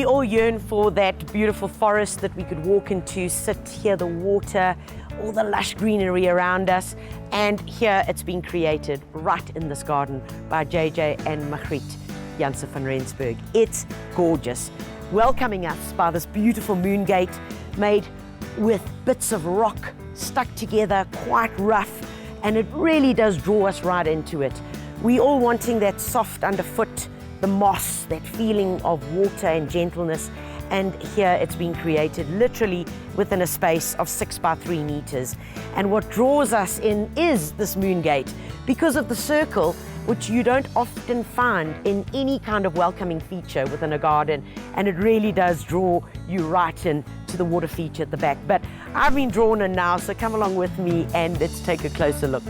We all yearn for that beautiful forest that we could walk into, sit, hear the water, all the lush greenery around us. And here it's been created right in this garden by JJ and Margriet Janse van Rensburg. It's gorgeous. Welcoming us by this beautiful moon gate made with bits of rock stuck together, quite rough, and it really does draw us right into it. We all wanting that soft underfoot, the moss, that feeling of water and gentleness, and here it's been created literally within a space of 6 by 3 meters. And what draws us in is this moon gate because of the circle, which you don't often find in any kind of welcoming feature within a garden, and it really does draw you right in to the water feature at the back. But I've been drawn in now, so come along with me and let's take a closer look.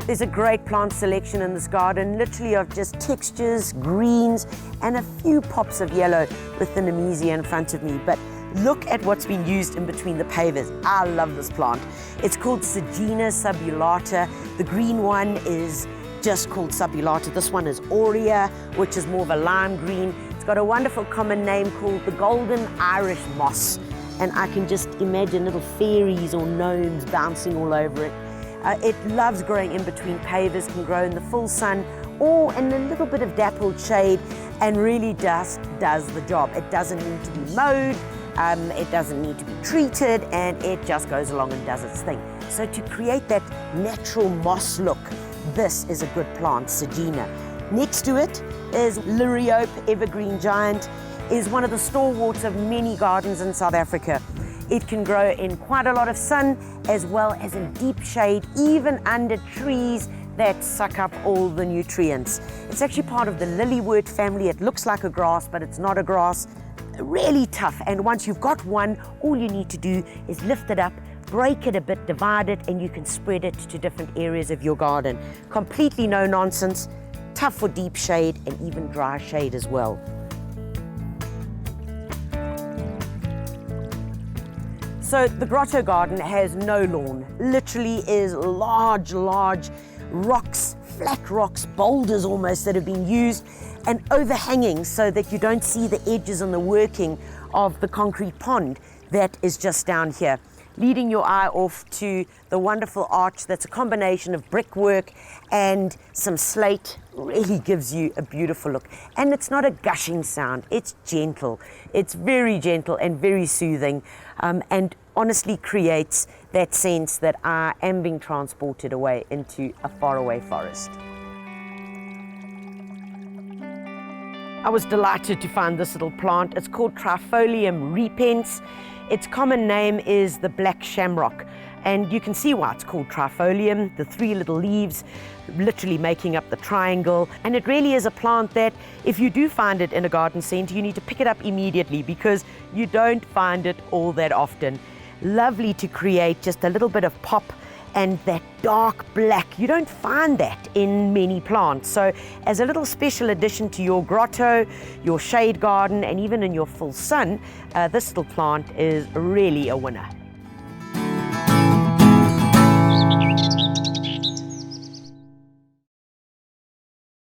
There's a great plant selection in this garden, literally of just textures, greens, and a few pops of yellow with the nemesia in front of me. But look at what's been used in between the pavers. I love this plant. It's called Sagina subulata. The green one is just called subulata. This one is aurea, which is more of a lime green. It's got a wonderful common name called the golden Irish moss. And I can just imagine little fairies or gnomes bouncing all over it. It loves growing in between pavers, can grow in the full sun or in a little bit of dappled shade, and really does the job. It doesn't need to be mowed, it doesn't need to be treated, and it just goes along and does its thing. So to create that natural moss look, this is a good plant, Sagina. Next to it is Liriope, evergreen giant, is one of the stalwarts of many gardens in South Africa. It can grow in quite a lot of sun as well as in deep shade, even under trees that suck up all the nutrients. It's actually part of the lilywort family. It looks like a grass, but it's not a grass. Really tough. And once you've got one, all you need to do is lift it up, break it a bit, divide it, and you can spread it to different areas of your garden. Completely no nonsense, tough for deep shade and even dry shade as well. So the Grotto garden has no lawn, literally is large rocks, flat rocks, boulders almost that have been used and overhanging so that you don't see the edges and the working of the concrete pond that is just down here. Leading your eye off to the wonderful arch that's a combination of brickwork and some slate, really gives you a beautiful look. And it's not a gushing sound, it's gentle. It's very gentle and very soothing, and honestly creates that sense that I am being transported away into a faraway forest. I was delighted to find this little plant. It's called Trifolium repens. Its common name is the black shamrock, and you can see why it's called trifolium, the 3 little leaves literally making up the triangle. And it really is a plant that if you do find it in a garden centre, you need to pick it up immediately because you don't find it all that often. Lovely to create just a little bit of pop and that dark black. You don't find that in many plants. So as a little special addition to your grotto, your shade garden, and even in your full sun, this little plant is really a winner.